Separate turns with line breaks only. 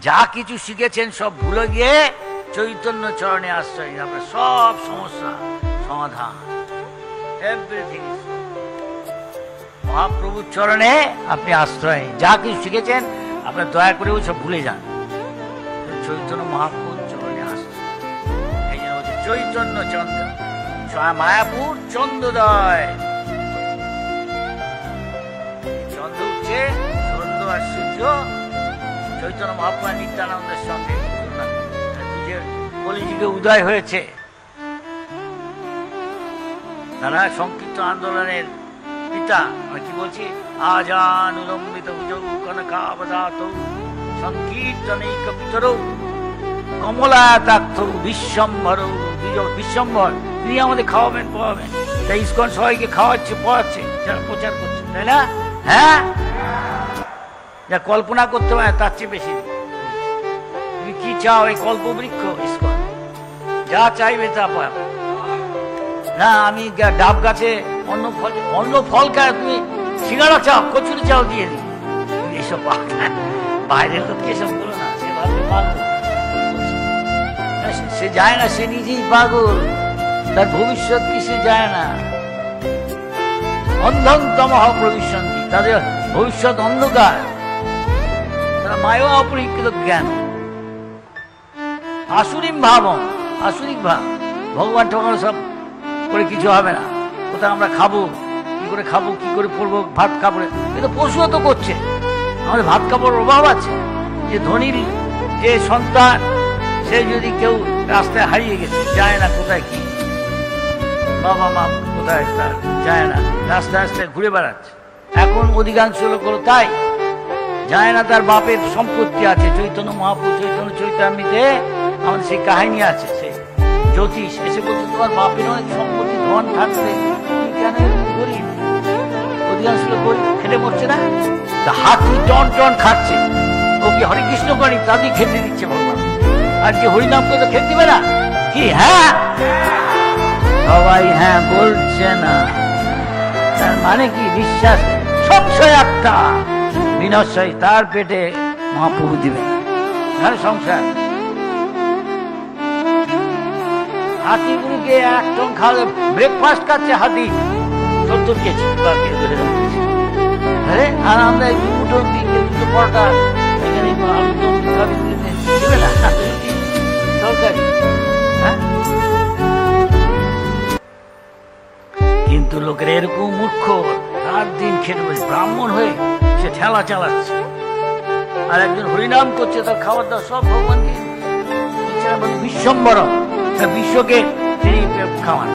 যা কিছু শিখেছেন সব ভুলে গিয়ে চৈতন্য চরণে আশ্রয়, আপনার সব সমস্যা সমাধান। এভরিথিং মহাপ্রভুর চরণে আপনি আশ্রয়, যা কিছু শিখেছেন আপনার দয়া করে সব ভুলে যান, চৈতন্য মহাপ্রভুর চরণে আশ্রয়। এই জন্য হচ্ছে চৈতন্য চন্দ্র, মায়াপুর চন্দ্রোদয়। চন্দ্র উঠছে, চন্দ্র আর সূর্য চৈতন্য মহাপ্রভু নিত্যানন্দের সঙ্গে কলিযুগে উদয় হয়েছে। তারা সংকীর্তন আন্দোলনের পিতা, আমি কি বলছি, আজানুলম্বিত ভুজৌ কনকাবদাতৌ সংকীর্তনৈক পিতরৌ কমলায়াতাক্ষৌ বিশ্বম্ভরৌ। বিশ্বম্ভর, তিনি আমাদের খাওয়াবেন পড়াবেন, তাই ইসকন সবাইকে খাওয়াচ্ছে পড়াচ্ছে, যারা প্রচার করছে, তাই না? হ্যাঁ, যা কল্পনা করতে পারে তার চেয়ে বেশি। তুমি কি চাও? এই কল্পবৃক্ষ ইসকন, যা চাইবে তা পাবে না। আমি ডাব গাছে অন্য ফল খায়, তুমি সিঙ্গারা চাও, কচুরি চাও, দিয়ে দিই। এইসব বাইরের লোককে এসব বলো না, সে ভাববে পাগল। সে যায় না, সে নিজেই পাগল, তার ভবিষ্যৎ কি সে যায় না। অন্ধন্তম প্রবিশন্তি, তাদের ভবিষ্যৎ অন্ধকার, তারা মায়া অপরিকৃত জ্ঞান। আসুরিম ভাবম, আসুরিক ভাব, ভগবান ঠগবান সব করে কিছু হবে না। কোথায় আমরা খাবো, কি করে খাবো, কি করে পড়বো, ভাত কাপড়ে, কিন্তু পশুও তো করছে। আমাদের ভাত কাপড়ের অভাব আছে। যে ধনীর যে সন্তান, সে যদি কেউ রাস্তায় হারিয়ে গেছে, যায় না কোথায় কি, বাবা মা কোথায় তার যায় না, রাস্তায় রাস্তায় ঘুরে বেড়াচ্ছে। এখন অধিকাংশ লোক হলো তাই, যায় না তার বাপের সম্পত্তি আছে। চৈতন্য মহাপ্রভু চৈতন্য চৈতামৃতে আমাদের সেই কাহিনী আছে। সে জ্যোতিষ এসে বলছে, তোমার বাপের অনেক সম্পত্তি ধন থাকবে, তুমি কেন গরিব? অধিকাংশ লোক গরিব, খেলে মরছে না। হাতি টন টন খাচ্ছে, ও কি হরে কৃষ্ণ করি, তাদের খেতে দিচ্ছে ভগবান। আর যে হরিনাম করে তো খেতে দিবে না কি? হ্যাঁ, সবাই হ্যাঁ বলছে না, তার মানে কি? বিশ্বাস সংশয় একটা বিনশ্বই, তার পেটে মহাপ্রভু দিবে না সংসার। হাতিগুলোকে এক টন খাওয়ালে ব্রেকফাস্ট খাচ্ছে হাতি 70 কেজি, আর আমরা দুটো দুটো পরোটা এখানে দিবে না তরকারি। হ্যাঁ, কিন্তু লোকের এরকম মূর্খ, রাত দিন খেতে বসে ব্রাহ্মণ হয়ে সে ঠেলা চালাচ্ছে, আর একজন হরিনাম করছে, তার খাবার দাওয়া সব ভগবানকে বিশ্বম্বরম, বিশ্বকে তিনি খাওয়ান।